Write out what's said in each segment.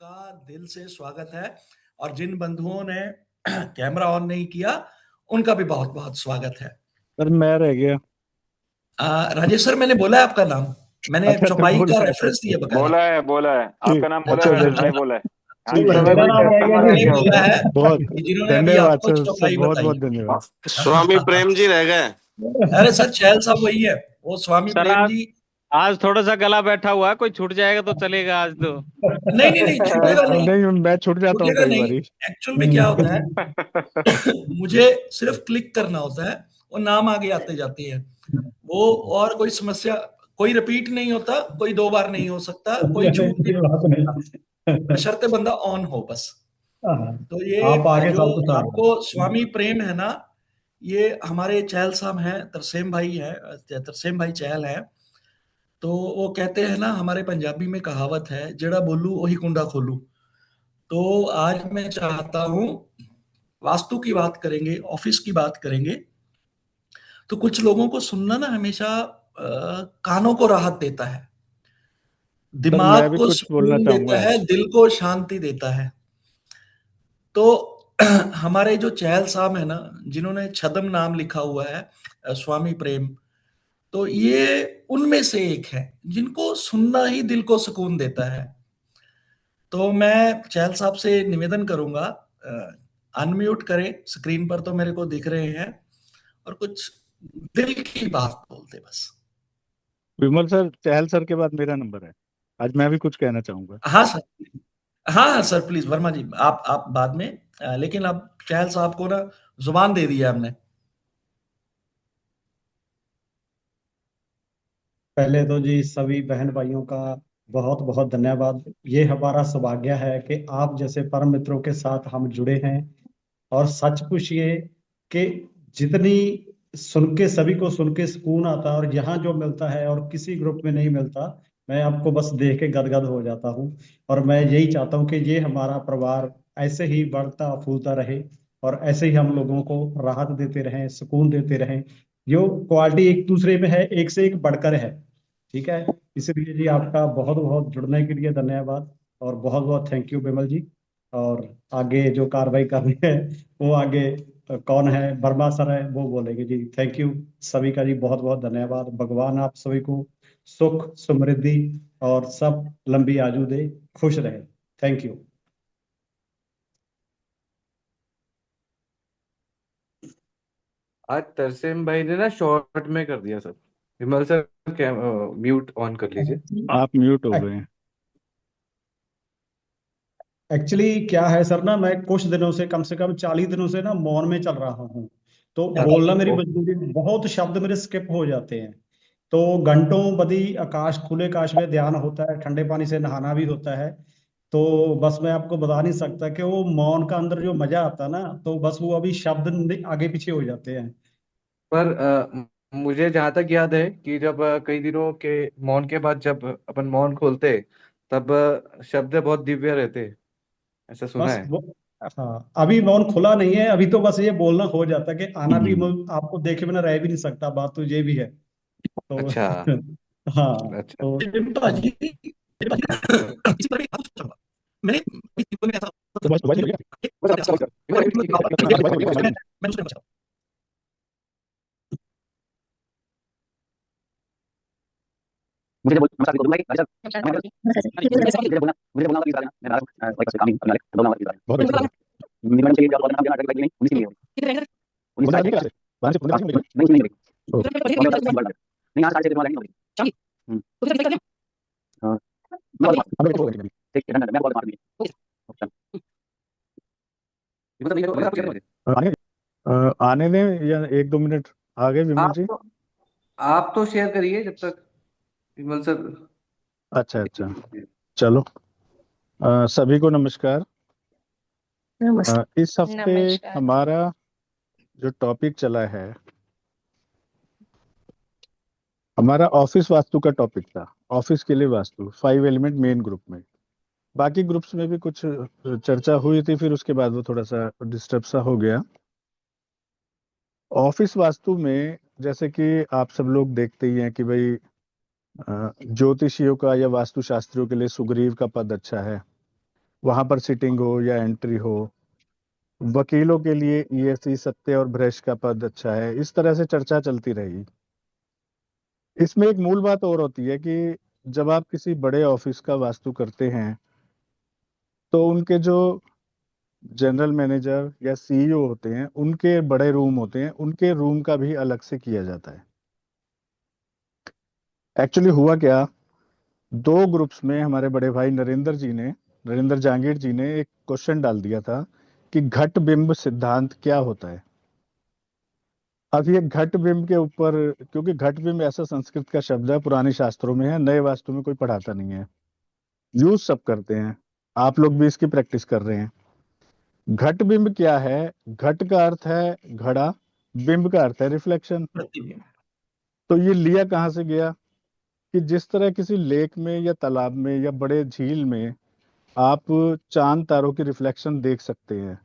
आपका दिल से स्वागत है और जिन बंधुओं ने कैमरा ऑन नहीं किया उनका भी बहुत बहुत स्वागत है। सर मैं रह गया। राजेश सर, मैंने बोला है आपका नाम, मैंने अच्छा चौपाई का बोला है। रेफरेंस दिया बकायदा। बोला है आपका नाम बोला है, अच्छा राजेश बोला भाई बोला है। हाँ ठीक जी, है, तो मैं मेरा कोई नाम रह गया कस्टमर रह जी। गया बोला होगा। है बहुत कि जिन्होंने अभी धन्यवाद आपको सर, चौपाई बहुत बताई बहुत धन्यवाद। स्वामी प्रेम जी रह गए। अरे सर, चहल साहब वही है, वो स्वामी सर प्रेम आज जी। आज थोड़ा सा गला बैठा हुआ है, कोई छूट जाएगा तो चलेगा आज तो। नहीं नहीं नहीं, छूटेगा नहीं, नहीं मैं छूट जाता हूँ छूटेगा कई नहीं। बारी। एक्चुअल में क्या होता है मुझे सिर्फ क्लिक करना होता है, वो नाम आगे आते जाते हैं। वो और कोई समस्या, कोई रिपीट नहीं होता, कोई दो बार नहीं हो सकता, कोई छूट नहीं हो सकता, बशर्ते बंदा ऑन हो बस। तो ये आप आगे जो सब कुछ आ आपको स्वामी प्रेम है ना, ये हमारे चहल साहब हैं, तरसेम भाई है, तरसेम भाई चहल है। तो वो कहते हैं ना, हमारे पंजाबी में कहावत है, जेड़ा बोलू वही कुंडा खोलू। तो आज मैं चाहता हूं, वास्तु की बात करेंगे, ऑफिस की बात करेंगे। तो कुछ लोगों को सुनना ना हमेशा कानों को राहत देता है, सर मैं दिमाग भी को कुछ बोलना सुकून चाहूंगा देता है, आज। दिल को शांति देता है। तो हमारे जो चहल साहब है ना, जिन्होंने छदम नाम लिखा हुआ है, स्वामी प्रेम, तो ये उनमें से एक है जिनको सुनना ही दिल को सुकून देता है। तो मैं चहल साहब से निवेदन करूंगा, अनम्यूट करें, स्क्रीन पर तो मेरे को दिख रहे हैं, और कुछ दिल की बात बोलते बस। विमल सर, चहल सर के बाद मेरा नंबर है। आज मैं भी कुछ कहना चाहूंगा। हाँ सर, हाँ हाँ सर, प्लीज वर्मा जी, आप बाद में, लेकिन अब चहल साहब को ना जुबान दे दिया हमने। पहले तो जी सभी बहन भाइयों का बहुत बहुत धन्यवाद। ये हमारा सौभाग्य है कि आप जैसे परम मित्रों के साथ हम जुड़े हैं। और सच पूछिए कि जितनी सुन के, सभी को सुन के सुकून आता है, और यहाँ जो मिलता है और किसी ग्रुप में नहीं मिलता, मैं आपको बस देख के गदगद हो जाता हूँ। और मैं यही चाहता हूँ कि ये हमारा परिवार ऐसे ही बढ़ता फूलता रहे, और ऐसे ही हम लोगों को राहत देते रहें, सुकून देते रहें। जो क्वालिटी एक दूसरे में है, एक से एक बढ़कर है। ठीक है, इसलिए जी आपका बहुत बहुत जुड़ने के लिए धन्यवाद, और बहुत बहुत थैंक यू विमल जी। और आगे जो कार्रवाई करनी है वो आगे कौन है, वर्मा सर है, वो बोलेंगे जी। थैंक यू सभी का जी, बहुत बहुत धन्यवाद। भगवान आप सभी को सुख समृद्धि और सब लंबी आयु दे, खुश रहे। Thank you. आज तरसेम भाई ने ना शॉर्ट में कर दिया सब। विमल सर म्यूट ऑन कर लीजिए। आप म्यूट हो गए हैं। एक्चुअली क्या है सर ना, मैं कुछ दिनों से, कम से कम 40 दिनों से ना मौन में चल रहा हूँ। तो बोलना मेरी मजबूरी, बहुत शब्द मेरे स्किप हो जाते हैं। तो घंटों बदी आकाश, खुले आकाश में ध्यान होता है, ठंडे पानी से नहाना भी होता है। तो बस मैं आपको बता नहीं सकता कि वो मौन का अंदर जो मजा आता है ना, तो बस वो अभी शब्द आगे पीछे हो जाते हैं। पर मुझे जहां तक याद है कि जब कई दिनों के मौन के बाद जब अपन मौन खोलते, तब शब्द बहुत दिव्य रहते, ऐसा सुना बस है। वो, हाँ अभी मौन खुला नहीं है, अभी तो बस ये बोलना हो जाता है कि आना भी, हम्म। आपको देखे बिना रह भी नहीं सकता, बात तो ये भी है। तो अच्छा हाँ अच्छा। तो हाँ। भाजी, इसी पर भी आप चाहूंगा। मैंने में ऐसा तो बस मोबाइल नहीं मैं दूसरे नंबर। मुझे बोल नमस्कार बोलूंगा कि मुझे बोलना प्लीज मैं लाइक से काम ही करना बोलना प्लीज बहुत अच्छा। मैडम चाहिए जब बोलना देना नहीं उन्हीं के लिए उन्हीं बोलना से नहीं वहां से फोन नहीं नहीं नहीं आज साढ़े 6 वाला नहीं होगी चलिए हां हमें तो होगा नहीं। ठीक है मैं बहुत मार दूंगी ओके ये मतलब ये आप क्या आने आने दें या 1-2 मिनट आगे विमल जी। आप तो शेयर करिए जब तक विमल सर। अच्छा अच्छा, चलो। सभी को नमस्कार। इस हफ्ते नमस्कार। हमारा जो टॉपिक चला है, हमारा ऑफिस वास्तु का टॉपिक था। ऑफिस के लिए वास्तु 5 एलिमेंट मेन ग्रुप में, बाकी ग्रुप्स में भी कुछ चर्चा हुई थी, फिर उसके बाद वो थोड़ा सा डिस्टर्ब सा हो गया। ऑफिस वास्तु में जैसे कि आप सब लोग देखते ही हैं कि भाई ज्योतिषियों का या वास्तु शास्त्रियों के लिए सुग्रीव का पद अच्छा है, वहां पर सिटिंग हो या एंट्री हो। वकीलों के लिए ईएसई सत्य और भ्रष्ट का पद अच्छा है। इस तरह से चर्चा चलती रही। इसमें एक मूल बात और होती है कि जब आप किसी बड़े ऑफिस का वास्तु करते हैं तो उनके जो जनरल मैनेजर या सीईओ होते हैं, उनके बड़े रूम होते हैं, उनके रूम का भी अलग से किया जाता है। एक्चुअली हुआ क्या, दो ग्रुप्स में हमारे बड़े भाई नरेंद्र जहांगीर जी ने एक क्वेश्चन डाल दिया था कि घट बिंब सिद्धांत क्या होता है। अब ये घट बिंब के ऊपर, क्योंकि घट बिंब ऐसा संस्कृत का शब्द है, पुराने शास्त्रों में है, नए वास्तु में कोई पढ़ाता नहीं है, यूज सब करते हैं। आप लोग भी इसकी प्रैक्टिस कर रहे हैं। घट बिंब क्या है? घट का अर्थ है घड़ा, बिंब का अर्थ है रिफ्लेक्शन। प्रतिबिंब। तो ये लिया कहाँ से गया कि जिस तरह किसी लेक में या तालाब में या बड़े झील में आप चांद तारों की रिफ्लेक्शन देख सकते हैं,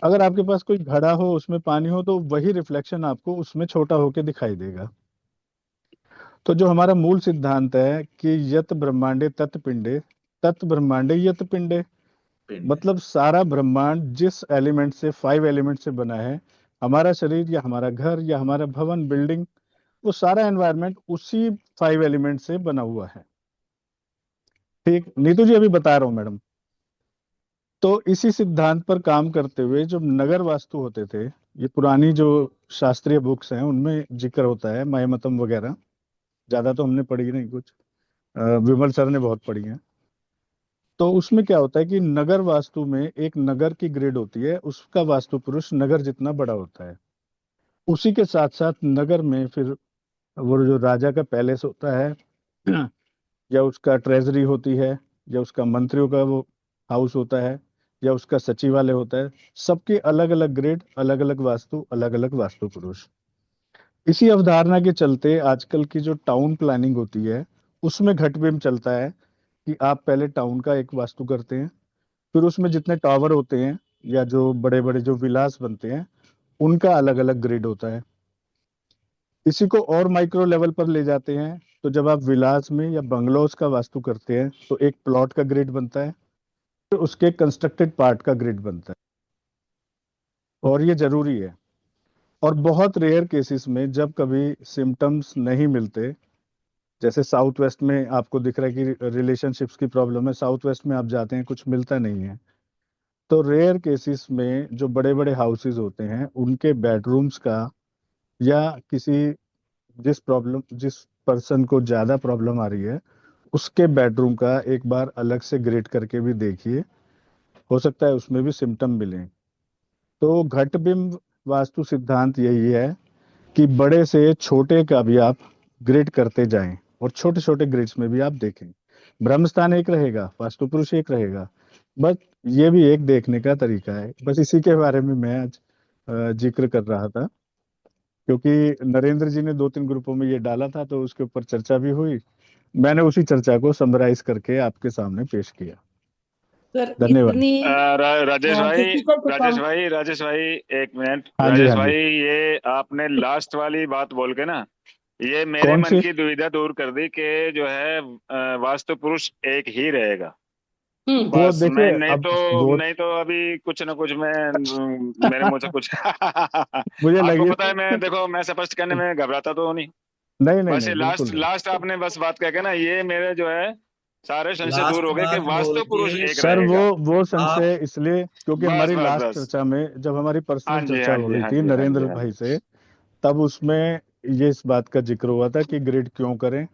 अगर आपके पास कोई घड़ा हो, उसमें पानी हो, तो वही रिफ्लेक्शन आपको उसमें छोटा होकर दिखाई देगा। तो जो हमारा मूल सिद्धांत है कि यत ब्रह्मांडे तत् पिंडे, तत् ब्रह्मांडे यत पिंडे, पिंड। मतलब सारा ब्रह्मांड जिस एलिमेंट से, 5 एलिमेंट से बना है, हमारा शरीर या हमारा घर या हमारा भवन, बिल्डिंग, वो सारा एनवायरनमेंट उसी 5 एलिमेंट से बना हुआ है। ठीक, नीतू जी अभी बता रहा हूँ मैडम। तो इसी सिद्धांत पर काम करते हुए जो नगर वास्तु होते थे, ये पुरानी जो शास्त्रीय बुक्स हैं उनमें जिक्र होता है, मयमतम वगैरह, ज्यादा तो हमने पढ़ी नहीं, कुछ विमल सर ने बहुत पढ़ी है। तो उसमें क्या होता है कि नगर वास्तु में एक नगर की ग्रिड होती है, उसका वास्तु पुरुष नगर जितना बड़ा होता है। उसी के साथ साथ नगर में फिर वो जो राजा का पैलेस होता है या उसका ट्रेजरी होती है, या उसका मंत्रियों का वो हाउस होता है, या उसका सचिवालय होता है, सबके अलग अलग ग्रेड, अलग अलग वास्तु, अलग अलग वास्तु पुरुष। इसी अवधारणा के चलते आजकल की जो टाउन प्लानिंग होती है उसमें घटबिंब चलता है कि आप पहले टाउन का एक वास्तु करते हैं, फिर उसमें जितने टावर होते हैं या जो बड़े बड़े जो विलास बनते हैं उनका अलग अलग ग्रिड होता है। इसी को और माइक्रो लेवल पर ले जाते हैं, तो जब आप विलास में या बंगलोज का वास्तु करते हैं तो एक प्लॉट का ग्रिड बनता है, फिर उसके कंस्ट्रक्टेड पार्ट का ग्रिड बनता है। और ये जरूरी है। और बहुत रेयर केसेस में जब कभी सिम्टम्स नहीं मिलते, जैसे साउथ वेस्ट में आपको दिख रहा है कि रिलेशनशिप्स की प्रॉब्लम है, साउथ वेस्ट में आप जाते हैं कुछ मिलता नहीं है, तो रेयर केसेस में जो बड़े बड़े हाउसेज होते हैं उनके बेडरूम्स का, या किसी जिस पर्सन को ज्यादा प्रॉब्लम आ रही है उसके बेडरूम का एक बार अलग से ग्रेड करके भी देखिए, हो सकता है उसमें भी सिम्टम मिले। तो घटबिंब वास्तु सिद्धांत यही है कि बड़े से छोटे का भी आप ग्रेड करते जाएं, और छोटे छोटे ग्रेड्स में भी आप देखें। ब्रह्मस्थान एक रहेगा, वास्तु पुरुष एक रहेगा, बस ये भी एक देखने का तरीका है। बस इसी के बारे में मैं आज जिक्र कर रहा था, क्योंकि नरेंद्र जी ने 2-3 ग्रुपों में ये डाला था तो उसके ऊपर चर्चा भी हुई। मैंने उसी चर्चा को समराइज करके आपके सामने पेश किया। सर धन्यवाद। इतनी राजेश भाई, टेक्निकल तो कम। राजेश भाई, एक मिनट। हाँ जी, राजेश हाँ जी। भाई, ये आपने लास्ट वाली बात बोल के ना, ये मेरे कौन मन सी? की दुविधा दूर कर दी कि जो है वास्तु पुरुष एक ही रहेगा। वो बस मैं देखिए, अब वो नहीं तो अभी कुछ ना कुछ मैं मेरे मुंह से कुछ मुझे आपको लगी पता है, मैं देखो, मैं स्पष्ट करने में घबराता तो नहीं। नहीं नहीं बस नहीं, ये बिल्कुल लास्ट नहीं लास्ट आपने बस बात कह के ना, ये मेरे जो है सारे संशय दूर लास्ट हो गए कि बात बोल वास्तु पुरुष के एक सर। वो रहेगा। वो आप संशय इसलिए क्योंकि बस हमारी बस लास्ट बस। चर्चा में जब हमारी हाँ पर्सनल जी, चर्चा हाँ हो जी, रही हाँ थी जी, हाँ जी, नरेंद्र हाँ भाई जी। से, तब उसमें ये इस बात का जिक्र हुआ था कि ग्रिड क्यों करें। हाँ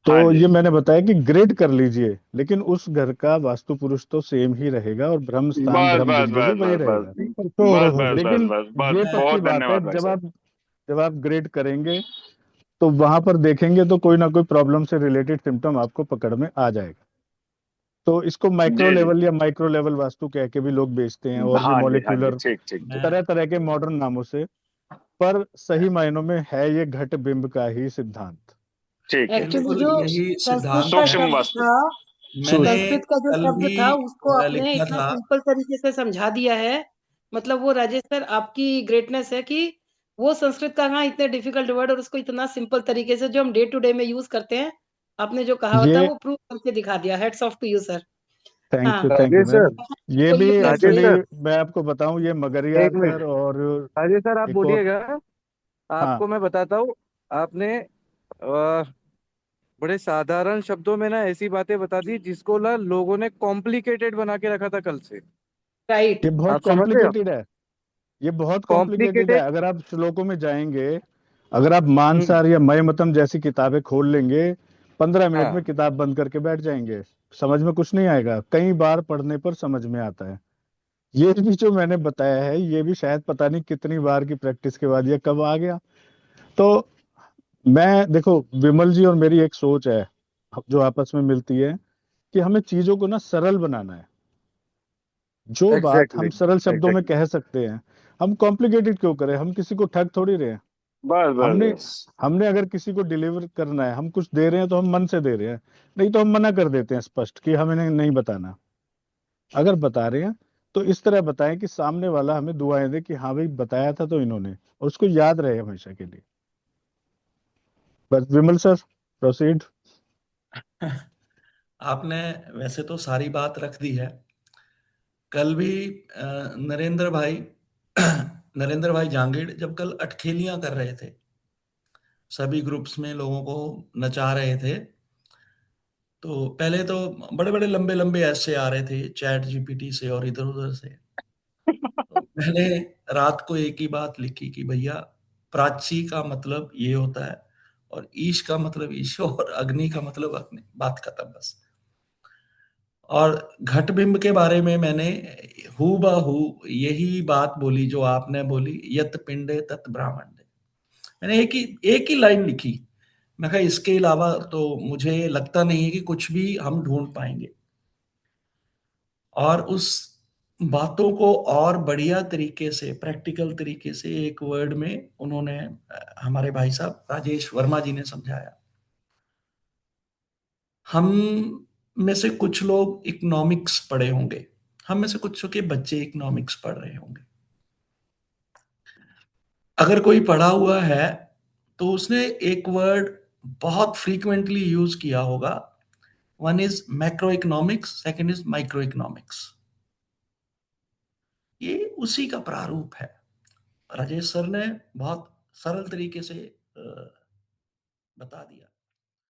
तो जी, ये मैंने बताया कि ग्रिड कर लीजिए, लेकिन उस घर का वास्तु पुरुष तो सेम ही रहेगा और ब्रह्म स्थान, बस ब्रह्म बस बिंदु भी बस वही बस बस रहेगा। बस बस बस लेकिन बस बस। ये पक्की बहुत बात है, धन्यवाद भाई साहब। जब आप ग्रेड करेंगे तो वहां पर देखेंगे तो कोई ना कोई प्रॉब्लम से रिलेटेड सिम्टम आपको पकड़ में आ जाएगा। तो इसको माइक्रो जी जी। लेवल या माइक्रो लेवल वास्तु कह के भी लोग बेचते हैं, और भी हाँ जी, हाँ जी, मॉलिक्यूलर ठीक ठीक ठीक। मैं तरह तरह के मॉडर्न नामों से। पर सही मायनों में है ये घट बिंब का ही सिद्धांत। ठीक है, ठीक। एक्चुअली बिल्कुल जो यही संस्कृत सिद्धांत का है। सूक्ष्म शब्द वास्तु। था, मैंने सूक्ष्म। संस्कृत का जो कल शब्द भी था उसको आपने लिखा इतना था। सिंपल तरीके से समझा दिया है। मतलब वो राजेश सर आपकी ग्रेटनेस है कि वो संस्कृत का कहाँ इतने डिफिकल्ट वर्ड और उसको इतना सिंपल तरीके से जो हम डे टू डे में यूज करते हैं, आपने जो कहावत था ये वो प्रूव करके दिखा दिया। Heads off to you sir. Thank हाँ you thank you Rajesh ma'am. Sir, ये तो भी ये प्लस राजेश एक्चुअली सर, मैं आपको बताऊं, ये एक मगरियार मिनट, सर और राजेश सर आप एक और, बोलिएगा। हाँ आपको मैं बताता हूँ, आपने बड़े साधारण शब्दों में ना ऐसी बातें बता दी जिसको ना लोगों ने कॉम्प्लिकेटेड बना के रखा था कल से। राइट। ये बहुत आप समझ रहे हो? कॉम्प्लिकेटेड है, ये बहुत कॉम्प्लिकेटेड है। कॉम्प्लिकेटेड। अगर आप श्लोकों में जाएंगे, अगर आप मानसार या मयमतम जैसी किताबें खोल लेंगे, 15 मिनट में हाँ, किताब बंद करके बैठ जाएंगे, समझ में कुछ नहीं आएगा। कई बार पढ़ने पर समझ में आता है। ये भी जो मैंने बताया है, ये भी शायद पता नहीं कितनी बार की प्रैक्टिस के बाद ये कब आ गया। तो मैं देखो, विमल जी और मेरी एक सोच है जो आपस में मिलती है, कि हमें चीजों को ना सरल बनाना है। जो बात एग्जैक्टली हम सरल शब्दों में एग्जैक्टली। कह सकते हैं, हम कॉम्प्लिकेटेड क्यों करें? हम किसी को ठग थोड़ी रहे हैं। बस बस हमने बस। हमने अगर किसी को डिलीवर करना है, हम कुछ दे रहे हैं तो हम मन से दे रहे हैं, नहीं तो हम मना कर देते हैं स्पष्ट कि हमें नहीं बताना। अगर बता रहे हैं तो इस तरह बताएं कि सामने वाला हमें दुआएं दे कि हाँ भाई बताया था तो इन्होंने, और उसको याद रहे हमेशा के लिए। बस विमल सर, प्रोसीड। आपने वैसे तो सारी बात रख दी है। कल भी नरेंद्र भाई नरेंद्र भाई जांगीड़ जब कल अटखेलियां कर रहे थे, सभी ग्रुप्स में लोगों को नचा रहे थे, तो पहले तो बड़े बड़े लंबे लंबे ऐसे आ रहे थे चैट जीपीटी से और इधर उधर से। तो मैंने रात को एक ही बात लिखी कि भैया, प्राची का मतलब ये होता है, और ईश का मतलब ईश, और अग्नि का मतलब अग्नि, बात खत्म बस। और घटबिंब के बारे में मैंने हू बहू यही बात बोली जो आपने बोली, यत पिंडे तत् ब्राह्मण्य। मैंने एक ही लाइन लिखी। मैं कहा इसके अलावा तो मुझे लगता नहीं है कि कुछ भी हम ढूंढ पाएंगे। और उस बातों को और बढ़िया तरीके से, प्रैक्टिकल तरीके से एक वर्ड में उन्होंने, हमारे भाई साहब राजेश वर्मा जी ने समझाया। हम में से कुछ लोग इकोनॉमिक्स पढ़े होंगे, हम में से कुछ के बच्चे इकोनॉमिक्स पढ़ रहे होंगे। अगर कोई पढ़ा हुआ है तो उसने एक वर्ड बहुत फ्रीक्वेंटली यूज किया होगा। One is macro economics, second is micro economics. ये उसी का प्रारूप है। राजेश सर ने बहुत सरल तरीके से बता दिया।